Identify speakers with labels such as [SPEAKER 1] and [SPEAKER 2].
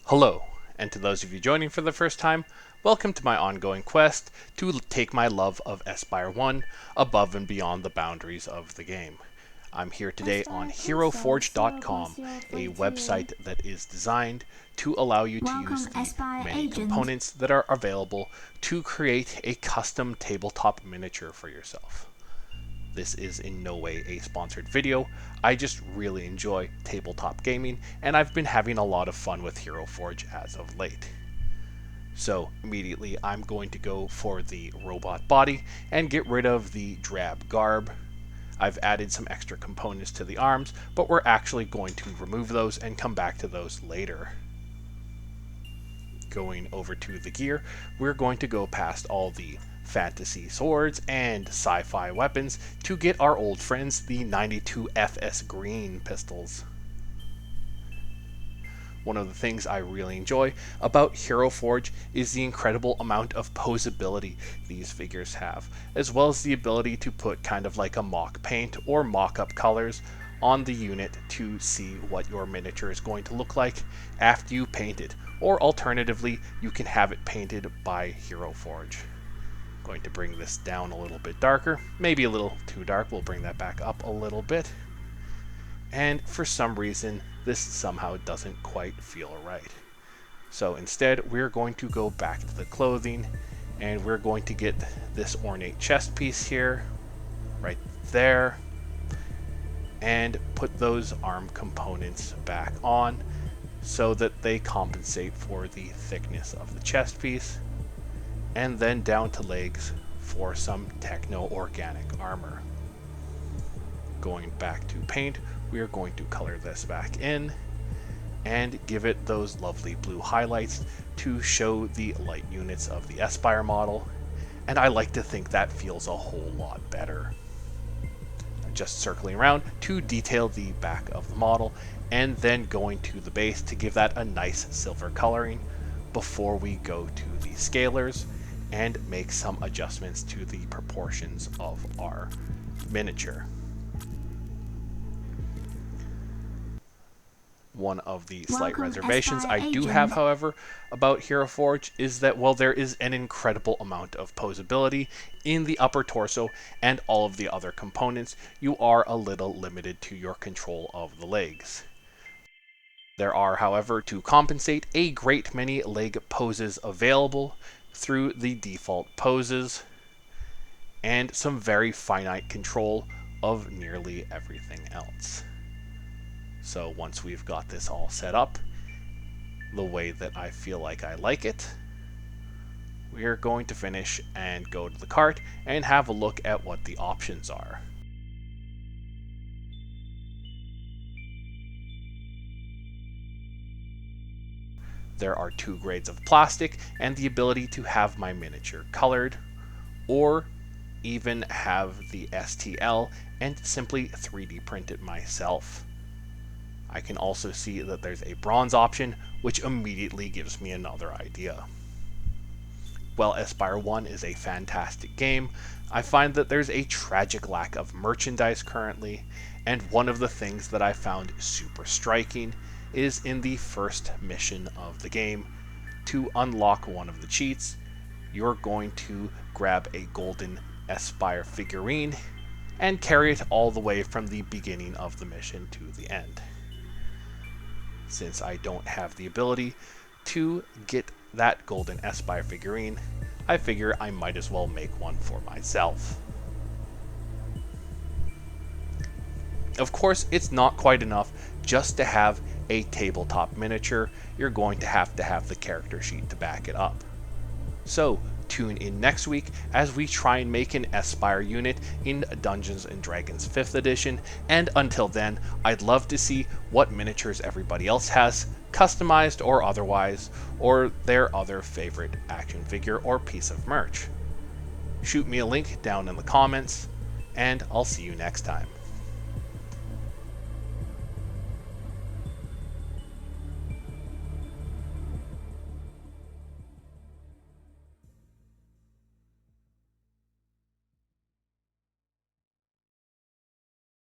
[SPEAKER 1] Hello, and to those of you joining for the first time, welcome to my ongoing quest to take my love of Espire 1 above and beyond the boundaries of the game. I'm here today on Heroforge.com, a website that is designed to allow you to use
[SPEAKER 2] Welcome,
[SPEAKER 1] the
[SPEAKER 2] Espire
[SPEAKER 1] many
[SPEAKER 2] agent.
[SPEAKER 1] components that are available to create a custom tabletop miniature for yourself. This is in no way a sponsored video. I just really enjoy tabletop gaming, and I've been having a lot of fun with Heroforge as of late. So immediately I'm going to go for the robot body and get rid of the drab garb. I've added some extra components to the arms, but we're actually going to remove those and come back to those later. Going over to the gear, we're going to go past all the fantasy swords and sci-fi weapons to get our old friends, the 92 FS green pistols. One of the things I really enjoy about Heroforge is the incredible amount of posability these figures have, as well as the ability to put kind of like a mock paint or mock-up colors on the unit to see what your miniature is going to look like after you paint it, or alternatively, you can have it painted by Heroforge. Going to bring this down a little bit darker, maybe a little too dark. We'll bring that back up a little bit. And for some reason, this somehow doesn't quite feel right. So instead, we're going to go back to the clothing, and we're going to get this ornate chest piece here, right there, and put those arm components back on so that they compensate for the thickness of the chest piece, and then down to legs for some techno-organic armor. Going back to paint, we are going to color this back in and give it those lovely blue highlights to show the light units of the Espire model, and I like to think that feels a whole lot better. Just circling around to detail the back of the model, and then going to the base to give that a nice silver coloring before we go to the scalers and make some adjustments to the proportions of our miniature. One of the slight reservations I do have, however, about Heroforge is that while there is an incredible amount of posability in the upper torso and all of the other components, you are a little limited to your control of the legs. There are, however, to compensate, a great many leg poses available through the default poses, and some very finite control of nearly everything else. So once we've got this all set up the way that I feel like I like it, we are going to finish and go to the cart and have a look at what the options are. There are two grades of plastic and the ability to have my miniature colored, or even have the STL and simply 3D print it myself. I can also see that there's a bronze option, which immediately gives me another idea. While Espire 1 is a fantastic game, I find that there's a tragic lack of merchandise currently, and one of the things that I found super striking is in the first mission of the game. To unlock one of the cheats, you're going to grab a golden Espire figurine and carry it all the way from the beginning of the mission to the end. Since I don't have the ability to get that golden Espire figurine, I figure I might as well make one for myself. Of course, it's not quite enough just to have a tabletop miniature. You're going to have the character sheet to back it up. So tune in next week as we try and make an Espire unit in Dungeons & Dragons 5th edition, and until then, I'd love to see what miniatures everybody else has, customized or otherwise, or their other favorite action figure or piece of merch. Shoot me a link down in the comments, and I'll see you next time.